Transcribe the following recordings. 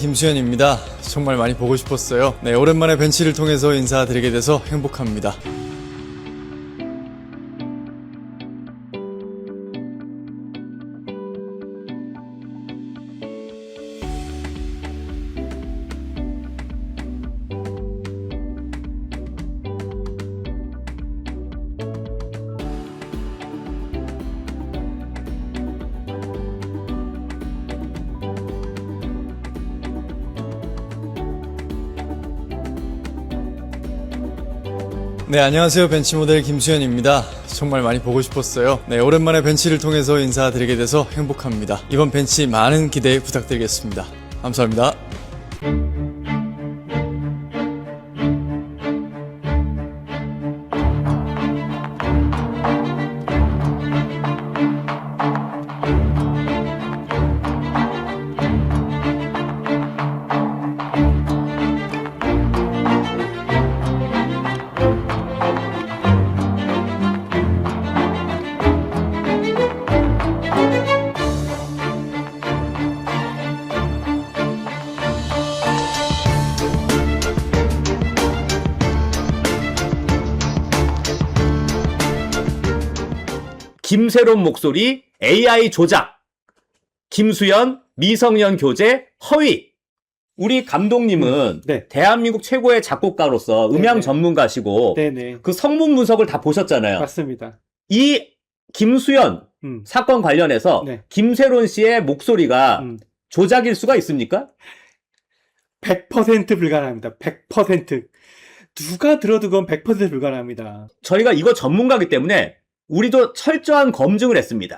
김수현입니다. 정말 많이 보고 싶었어요. 네, 오랜만에 벤치를 통해서 인사드리게 돼서 행복합니다. 네, 안녕하세요. 벤치모델 김수현입니다. 정말 많이 보고 싶었어요. 네, 오랜만에 벤치를 통해서 인사드리게 돼서 행복합니다. 이번 벤치 많은 기대 부탁드리겠습니다. 감사합니다. 김새론 목소리 AI 조작, 김수현 미성년 교재 허위. 우리 감독님은 네. 대한민국 최고의 작곡가로서 음향 네네. 전문가시고 네네. 그 성문 분석을 다 보셨잖아요. 맞습니다. 이 김수현 사건 관련해서 네. 김새론 씨의 목소리가 조작일 수가 있습니까? 100% 불가능합니다. 100%. 누가 들어도 그건 100% 불가능합니다. 저희가 이거 전문가기 때문에 우리도 철저한 검증을 했습니다.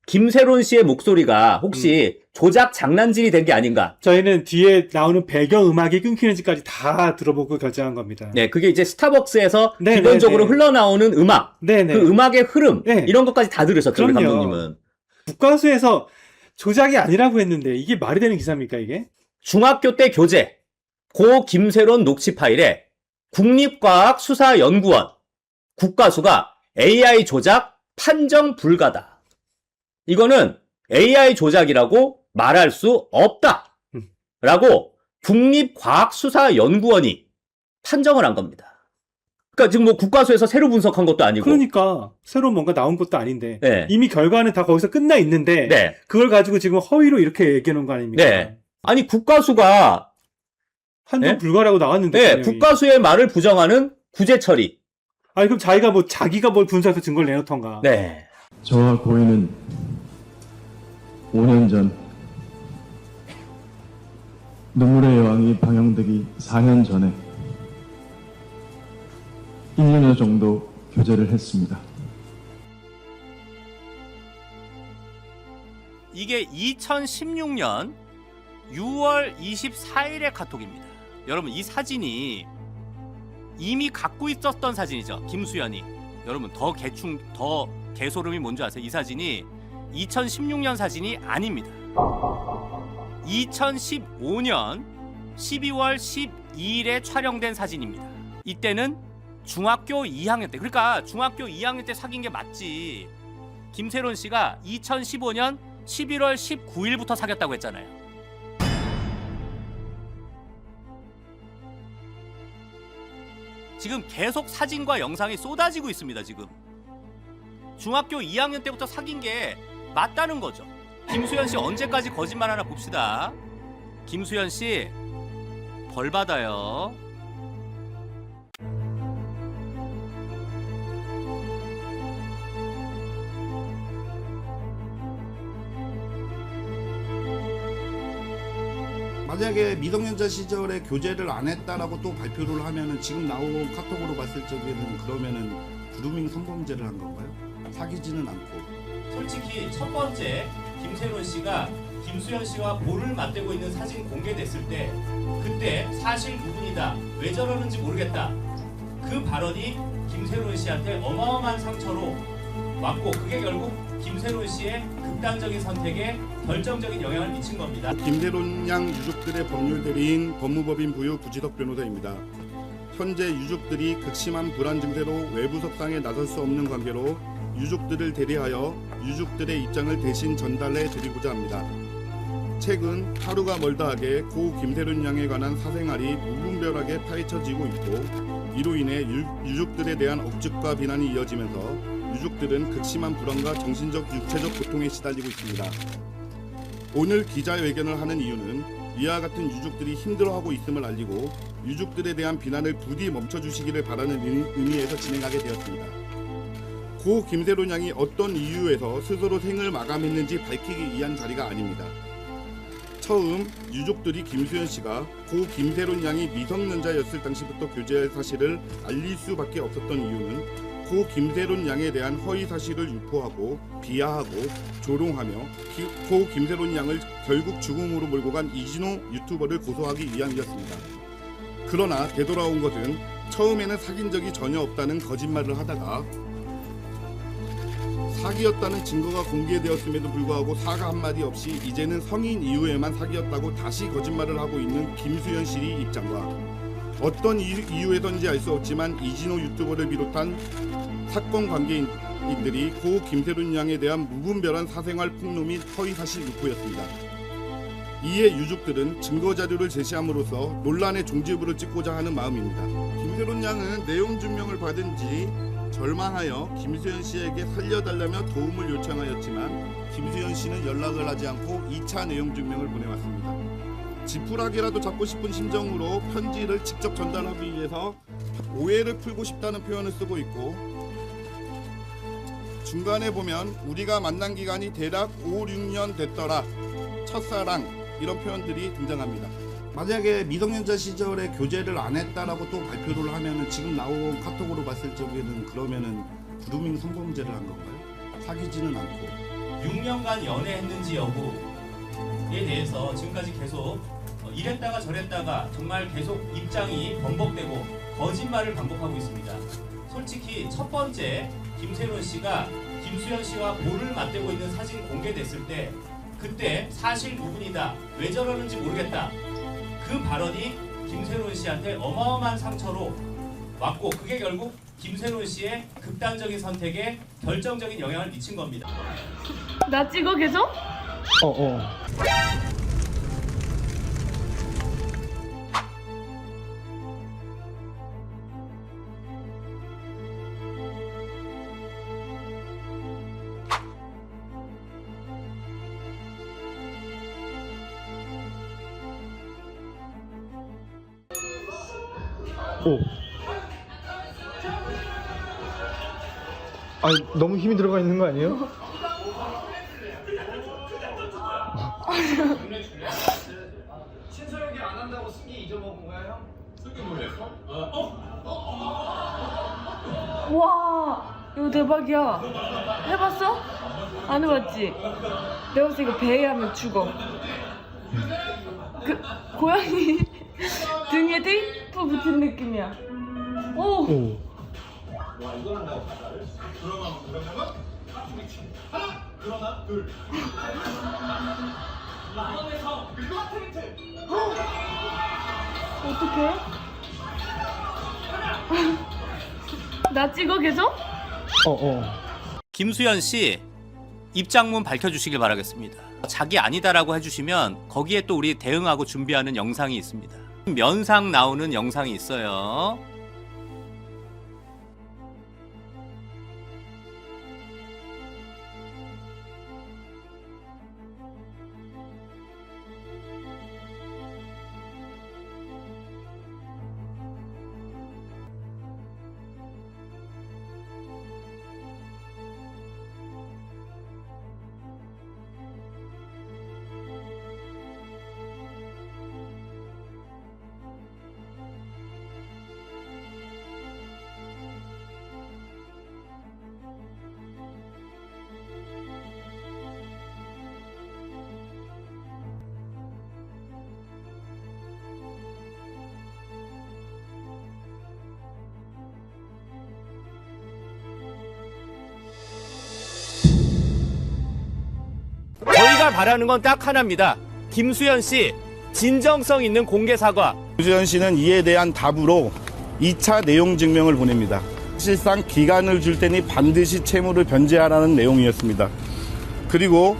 김새론 씨의 목소리가 혹시 조작 장난질이 된 게 아닌가? 저희는 뒤에 나오는 배경음악이 끊기는지까지 다 들어보고 결정한 겁니다. 네, 그게 이제 스타벅스에서 네, 기본적으로 네, 네. 흘러나오는 음악, 네네. 그 음악의 흐름, 네. 이런 것까지 다 들으셨죠, 우리 그럼요. 감독님은. 국가수에서 조작이 아니라고 했는데 이게 말이 되는 기사입니까 이게? 중학교 때 교재, 고 김새론 녹취 파일에 국립과학수사연구원, 국가수가 AI 조작 판정 불가다. 이거는 AI 조작이라고 말할 수 없다. 라고 국립과학수사연구원이 판정을 한 겁니다. 그러니까 지금 뭐 국가수에서 새로 분석한 것도 아니고. 그러니까 새로 뭔가 나온 것도 아닌데 네. 이미 결과는 다 거기서 끝나 있는데 네. 그걸 가지고 지금 허위로 이렇게 얘기해 놓은 거 아닙니까? 네. 아니, 국가수가 판정 네? 불가라고 나왔는데. 네, 분명히. 국가수의 말을 부정하는 구제 처리. 아니 그럼 자기가 뭘 분석해서 증거를 내놓던가. 네. 저와 고인은 5년 전 눈물의 여왕이 방영되기 4년 전에 1년여 정도 교제를 했습니다. 이게 2016년 6월 24일의 카톡입니다. 여러분, 이 사진이 이미 갖고 있었던 사진이죠. 김수현이. 여러분, 더 개소름이 뭔지 아세요? 이 사진이 2016년 사진이 아닙니다. 2015년 12월 12일에 촬영된 사진입니다. 이때는 중학교 2학년 때, 그러니까 중학교 2학년 때 사귄 게 맞지. 김새론 씨가 2015년 11월 19일부터 사귀었다고 했잖아요. 지금 계속 사진과 영상이 쏟아지고 있습니다. 지금 중학교 2학년 때부터 사귄 게 맞다는 거죠. 김수현 씨 언제까지 거짓말 하나 봅시다. 김수현 씨 벌 받아요. 만약에 미성년자 시절에 교제를 안 했다라고 또 발표를 하면은 지금 나온 카톡으로 봤을 적에는 그러면은 그루밍 성범죄를 한 건가요? 사귀지는 않고. 솔직히 첫 번째 김새론 씨가 김수현 씨와 볼을 맞대고 있는 사진 공개됐을 때 그때 사실 부분이다, 왜 저러는지 모르겠다, 그 발언이 김새론 씨한테 어마어마한 상처로 왔고, 그게 결국 김새론 씨의 극단적인 선택에 결정적인 영향을 미친 겁니다. 김새론 양 유족들의 법률 대리인 법무법인 부유 구지덕 변호사입니다. 현재 유족들이 극심한 불안 증세로 외부 석상에 나설 수 없는 관계로 유족들을 대리하여 유족들의 입장을 대신 전달해 드리고자 합니다. 최근 하루가 멀다하게 고 김세륜 양에 관한 사생활이 무분별하게 파헤쳐지고 있고 이로 인해 유족들에 대한 억측과 비난이 이어지면서 유족들은 극심한 불안과 정신적, 육체적 고통에 시달리고 있습니다. 오늘 기자회견을 하는 이유는 이와 같은 유족들이 힘들어하고 있음을 알리고 유족들에 대한 비난을 부디 멈춰주시기를 바라는 의미에서 진행하게 되었습니다. 고 김세륜 양이 어떤 이유에서 스스로 생을 마감했는지 밝히기 위한 자리가 아닙니다. 처음 유족들이 김수현 씨가 고 김세륜 양이 미성년자였을 당시부터 교제할 사실을 알릴 수밖에 없었던 이유는 고 김세륜 양에 대한 허위 사실을 유포하고 비하하고 조롱하며 고 김세륜 양을 결국 죽음으로 몰고 간 이진호 유튜버를 고소하기 위함이었습니다. 그러나 되돌아온 것은 처음에는 사귄 적이 전혀 없다는 거짓말을 하다가 사귀었다는 증거가 공개되었음에도 불구하고 사과 한마디 없이 이제는 성인 이후에만 사귀었다고 다시 거짓말을 하고 있는 김수현 씨의 입장과 어떤 이유에선지 알 수 없지만 이진호 유튜버를 비롯한 사건 관계인들이 고 김세륜 양에 대한 무분별한 사생활 폭로 및 허위사실 유포였습니다. 이에 유족들은 증거자료를 제시함으로써 논란의 종지부를 찍고자 하는 마음입니다. 김세륜 양은 내용 증명을 받은 지 절망하여 김수현 씨에게 살려달라며 도움을 요청하였지만 김수현 씨는 연락을 하지 않고 2차 내용 증명을 보내왔습니다. 지푸라기라도 잡고 싶은 심정으로 편지를 직접 전달하기 위해서 오해를 풀고 싶다는 표현을 쓰고 있고 중간에 보면 우리가 만난 기간이 대략 5, 6년 됐더라, 첫사랑 이런 표현들이 등장합니다. 만약에 미성년자 시절에 교제를 안 했다라고 또 발표를 하면은 지금 나온 카톡으로 봤을 적에는 그러면은 그루밍 성범죄를 한 건가요? 사귀지는 않고 6년간 연애했는지 여부에 대해서 지금까지 계속 이랬다가 저랬다가 정말 계속 입장이 번복되고 거짓말을 반복하고 있습니다. 솔직히 첫 번째 김세륜 씨가 김수현 씨와 볼을 맞대고 있는 사진이 공개됐을 때 그때 사실 무근이다, 왜 저러는지 모르겠다, 그 발언이 김세륜 씨한테 어마어마한 상처로 왔고 그게 결국 김세륜 씨의 극단적인 선택에 결정적인 영향을 미친 겁니다. 나 찍어 계속? 아니 너무 힘이 들어가 있는 거 아니에요? 신서영이 안 한다고 승기 잊어먹은 거야 형? 승기 뭐랬어? 와, 이거 대박이야. 해봤어? 안 해봤지? 내가 봤을 때 이거 배에 하면 죽어. 그 고양이 등에 테이프 붙은 느낌이야. 오. 어떡해? 나 찍어 계속? 김수현 씨 입장문 밝혀주시길 바라겠습니다. 자기 아니다라고 해주시면 거기에 또 우리 대응하고 준비하는 영상이 있습니다. 면상 나오는 영상이 있어요. 저희가 바라는 건 딱 하나입니다. 김수현 씨 진정성 있는 공개 사과. 김수현 씨는 이에 대한 답으로 2차 내용 증명을 보냅니다. 사실상 기간을 줄 테니 반드시 채무를 변제하라는 내용이었습니다. 그리고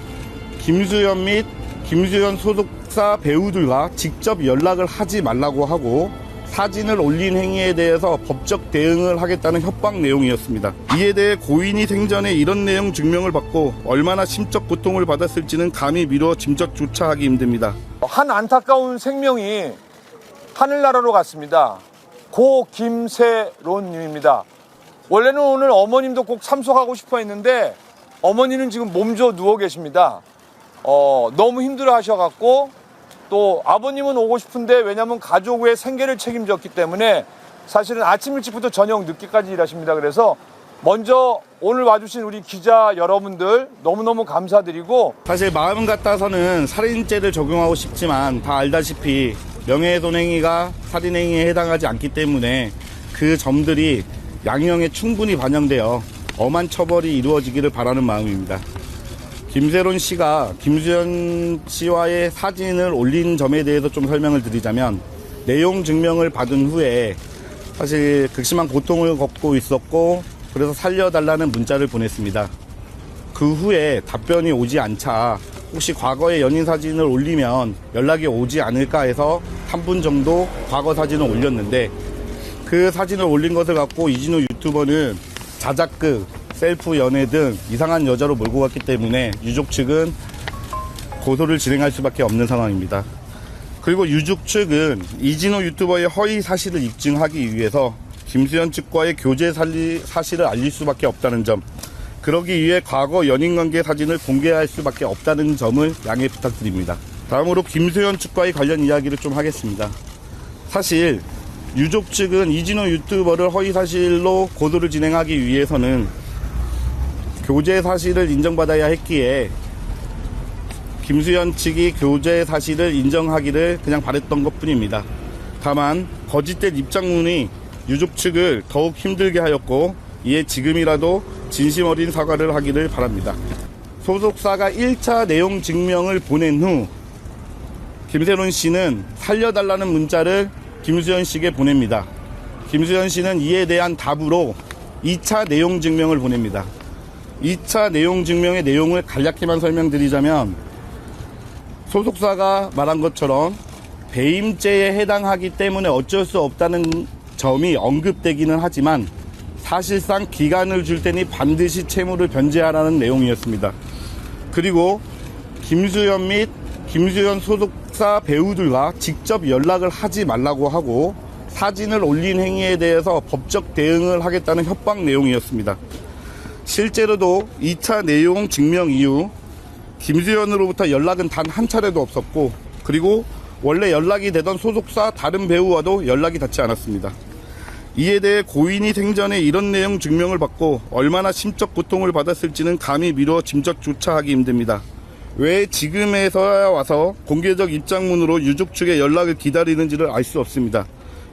김수현 및 김수현 소속사 배우들과 직접 연락을 하지 말라고 하고 사진을 올린 행위에 대해서 법적 대응을 하겠다는 협박 내용이었습니다. 이에 대해 고인이 생전에 이런 내용 증명을 받고 얼마나 심적 고통을 받았을지는 감히 미루어 짐작조차 하기 힘듭니다. 한 안타까운 생명이 하늘나라로 갔습니다. 고 김세론님입니다. 원래는 오늘 어머님도 꼭 참석하고 싶어 했는데 어머니는 지금 몸져 누워 계십니다. 너무 힘들어 하셔갖고 또 아버님은 오고 싶은데 왜냐하면 가족의 생계를 책임졌기 때문에 사실은 아침 일찍부터 저녁 늦게까지 일하십니다. 그래서 먼저 오늘 와주신 우리 기자 여러분들 너무너무 감사드리고, 사실 마음 같아서는 살인죄를 적용하고 싶지만 다 알다시피 명예훼손행위가 살인행위에 해당하지 않기 때문에 그 점들이 양형에 충분히 반영되어 엄한 처벌이 이루어지기를 바라는 마음입니다. 김세론 씨가 김수현 씨와의 사진을 올린 점에 대해서 좀 설명을 드리자면, 내용 증명을 받은 후에 사실 극심한 고통을 겪고 있었고 그래서 살려달라는 문자를 보냈습니다. 그 후에 답변이 오지 않자 혹시 과거의 연인 사진을 올리면 연락이 오지 않을까 해서 3분 정도 과거 사진을 올렸는데, 그 사진을 올린 것을 갖고 이진우 유튜버는 자작극, 셀프 연애 등 이상한 여자로 몰고 갔기 때문에 유족 측은 고소를 진행할 수밖에 없는 상황입니다. 그리고 유족 측은 이진우 유튜버의 허위 사실을 입증하기 위해서 김수현 측과의 교제 사실을 알릴 수밖에 없다는 점, 그러기 위해 과거 연인관계 사진을 공개할 수밖에 없다는 점을 양해 부탁드립니다. 다음으로 김수현 측과의 관련 이야기를 좀 하겠습니다. 사실 유족 측은 이진우 유튜버를 허위 사실로 고소를 진행하기 위해서는 교제 사실을 인정받아야 했기에 김수현 측이 교제 사실을 인정하기를 그냥 바랬던 것뿐입니다. 다만 거짓된 입장문이 유족 측을 더욱 힘들게 하였고, 이에 지금이라도 진심 어린 사과를 하기를 바랍니다. 소속사가 1차 내용 증명을 보낸 후 김세론 씨는 살려달라는 문자를 김수현 씨에게 보냅니다. 김수현 씨는 이에 대한 답으로 2차 내용 증명을 보냅니다. 2차 내용 증명의 내용을 간략히만 설명드리자면, 소속사가 말한 것처럼 배임죄에 해당하기 때문에 어쩔 수 없다는 점이 언급되기는 하지만 사실상 기간을 줄 테니 반드시 채무를 변제하라는 내용이었습니다. 그리고 김수현 및 김수현 소속사 배우들과 직접 연락을 하지 말라고 하고 사진을 올린 행위에 대해서 법적 대응을 하겠다는 협박 내용이었습니다. 실제로도 2차 내용 증명 이후 김수현으로부터 연락은 단 한 차례도 없었고, 그리고 원래 연락이 되던 소속사 다른 배우와도 연락이 닿지 않았습니다. 이에 대해 고인이 생전에 이런 내용 증명을 받고 얼마나 심적 고통을 받았을지는 감히 미루어 짐작조차 하기 힘듭니다. 왜 지금에서야 와서 공개적 입장문으로 유족 측의 연락을 기다리는지를 알 수 없습니다.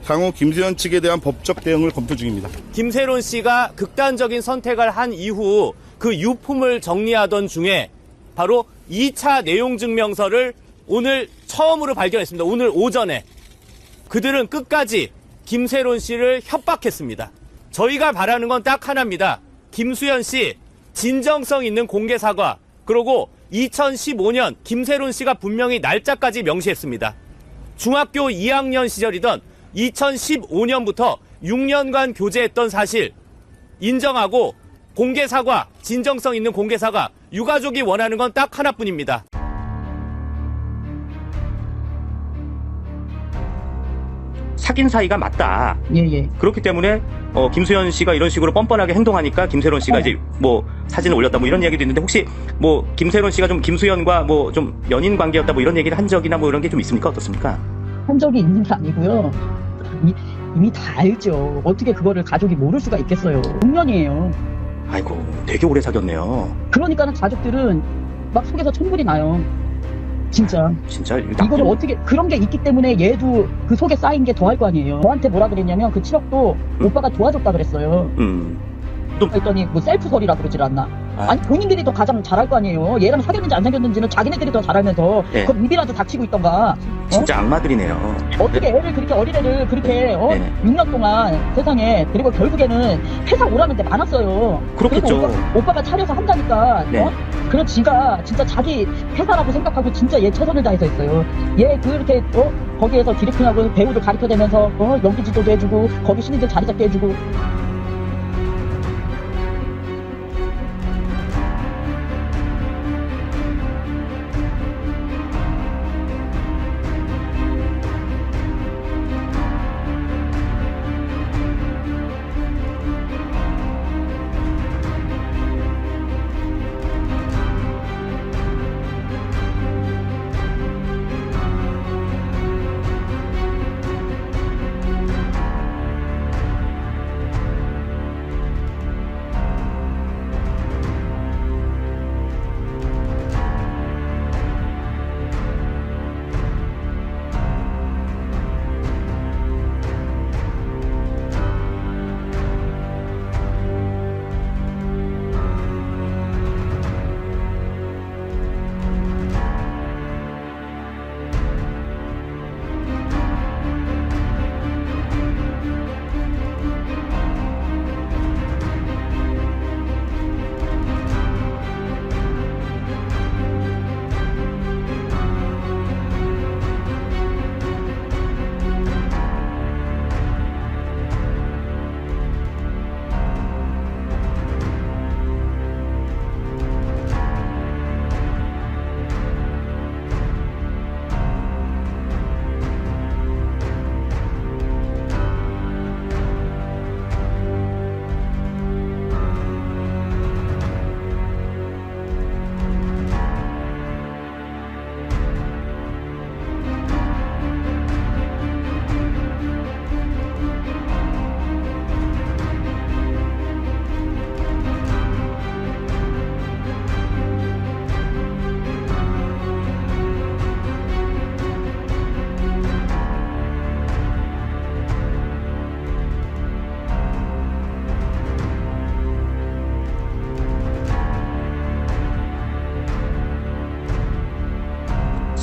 향후 김수현 측에 대한 법적 대응을 검토 중입니다. 김세론 씨가 극단적인 선택을 한 이후 그 유품을 정리하던 중에 바로 2차 내용 증명서를 오늘 처음으로 발견했습니다. 오늘 오전에. 그들은 끝까지 김세론 씨를 협박했습니다. 저희가 바라는 건 딱 하나입니다. 김수현 씨 진정성 있는 공개 사과, 그리고 2015년 김세론 씨가 분명히 날짜까지 명시했습니다. 중학교 2학년 시절이던 2015년부터 6년간 교제했던 사실 인정하고 공개 사과, 진정성 있는 공개 사과, 유가족이 원하는 건 딱 하나뿐입니다. 사귄 사이가 맞다. 예. 그렇기 때문에 김수현 씨가 이런 식으로 뻔뻔하게 행동하니까 김세론 씨가 이제 뭐 사진을 올렸다 뭐 이런 얘기도 있는데, 혹시 뭐 김세론 씨가 좀 김수현과 뭐 좀 연인 관계였다 뭐 이런 얘기를 한 적이나 뭐 이런 게 좀 있습니까? 어떻습니까? 한 적이 있는 게 아니고요. 이미 다 알죠. 어떻게 그거를 가족이 모를 수가 있겠어요. 6년이에요. 아이고, 되게 오래 사귀었네요. 그러니까는 가족들은 막 속에서 천불이 나요. 진짜 이거를 어떻게, 그런 게 있기 때문에 얘도 그 속에 쌓인 게 더할 거 아니에요. 저한테 뭐라 그랬냐면 그 7억도 오빠가 도와줬다 그랬어요. 또 했더니 뭐 셀프설이라 그러질 않나. 아니 본인들이 더 가장 잘할 거 아니에요. 얘랑 사귀었는지 안 사귀었는지는 자기네들이 더 잘 알면서 네. 그 입이라도 닥치고 있던가. 진짜 악마들이네요. 어떻게 애를 그렇게 어린애를 그렇게 6년 동안 세상에 그리고 결국에는 회사 오라는 데 많았어요. 그렇겠죠. 그리고 오빠가 차려서 한다니까. 네. 그런 지가 진짜 자기 회사라고 생각하고 진짜 얘 최선을 다해서 했어요. 얘 그렇게 거기에서 디렉팅하고 배우도 가르쳐대면서 연기 지도도 해주고 거기 신인들 자리 잡게 해주고.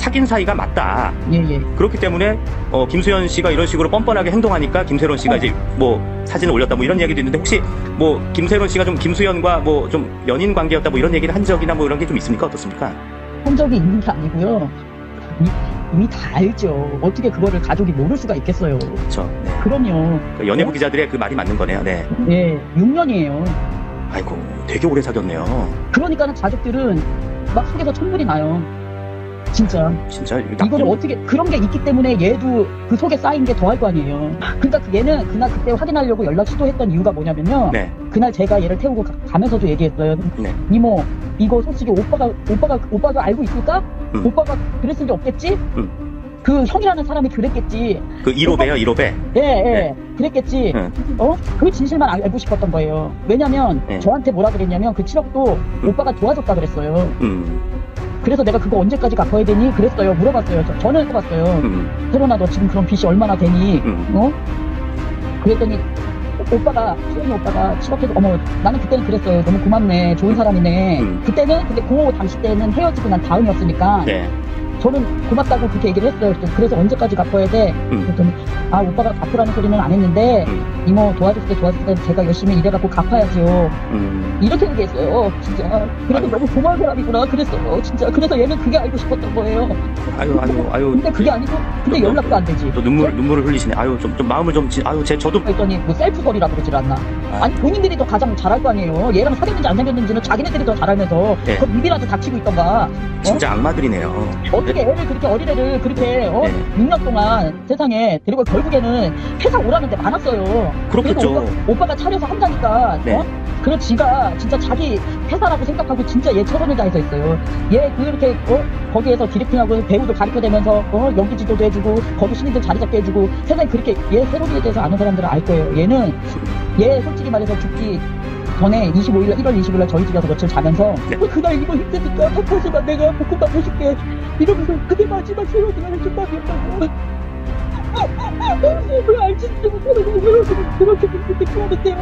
사귄 사이가 맞다. 예. 그렇기 때문에 김수현 씨가 이런 식으로 뻔뻔하게 행동하니까 김세론 씨가 이제 뭐 사진을 올렸다 뭐 이런 이야기도 있는데 혹시 뭐 김세론 씨가 좀 김수현과 뭐 좀 연인 관계였다 뭐 이런 얘기를 한 적이나 뭐 이런 게 좀 있습니까? 어떻습니까? 한 적이 있는 게 아니고요. 이미 다 알죠. 어떻게 그거를 가족이 모를 수가 있겠어요. 그렇죠. 네. 그럼요. 그 연예부 기자들의 그 말이 맞는 거네요. 네. 네, 6년이에요. 아이고, 되게 오래 사귀었네요. 그러니까는 가족들은 막 속에서 천불이 나요. 진짜. 이거를 어떻게 그런 게 있기 때문에 얘도 그 속에 쌓인 게 더할 거 아니에요. 그러니까 얘는 그날 그때 확인하려고 연락 시도했던 이유가 뭐냐면요. 네. 그날 제가 얘를 태우고 가면서도 얘기했어요. 네. 이모, 이거 솔직히 오빠가 알고 있을까? 오빠가 그랬을 리 없겠지? 그 형이라는 사람이 그랬겠지. 그 1호배요, 1호배? 예, 네. 그랬겠지. 그 진실만 알고 싶었던 거예요. 왜냐면 저한테 뭐라 그랬냐면 그 7억도 오빠가 도와줬다 그랬어요. 그래서 내가 그거 언제까지 갚아야 되니? 그랬어요. 물어봤어요. 저는 물어봤어요. 세론아, 너 지금 그런 빚이 얼마나 되니? 그랬더니 수현이 오빠가 7억해서 어머, 나는 그때는 그랬어요. 너무 고맙네. 좋은 사람이네. 그때는 근데 그 당시 때는 헤어지고 난 다음이었으니까 저는 고맙다고 그렇게 얘기를 했어요. 그래서 언제까지 갚아야 돼? 그랬더니 오빠가 갚으라는 소리는 안 했는데 이모 도와줬을 때 제가 열심히 일해갖고 갚아야죠. 이렇게 얘기했어요. 진짜. 그래도 너무 고마운 사람이구나. 그랬어요. 진짜. 그래서 얘는 그게 알고 싶었던 거예요. 아유. 근데 그게 아니고 근데 연락도 안 되지. 또 눈물을 흘리시네. 좀 마음을 좀 저도. 했더니 뭐 셀프 소리라 그러질 않나. 아니 본인들이 더 가장 잘할 거 아니에요. 얘랑 사귀었는지 안 사귀었는지는 자기네들이 더 잘 알면서 그 입이라도 닥치고 있던가. 진짜 악마들이네요. 어떻게 애를 그렇게 어린애를 그렇게 6년 동안 세상에 그리고 결국에는 회사 오라는 데 많았어요. 그렇겠죠. 오빠가 차려서 한다니까. 그런 지가 진짜 자기 회사라고 생각하고 진짜 얘 최선을 다해서 했어요. 얘 그렇게 거기에서 디렉팅하고 배우도 가르쳐대면서 연기 지도도 해주고 거기 신인들 자리 잡게 해주고 세상에 그렇게 얘 세로디에 대해서 아는 사람들은 알 거예요. 얘 솔직히 말해서 죽기 전에 1월 25일날 저희 집에서 며칠 자면서 그날 이거 힘드니까 덕분에만 내가 볶음밥 해줄게 이러면서 그게 마지막 세로디가 해준 밥이었다고. 왜 알지도 못하고 그렇게 믿는데요.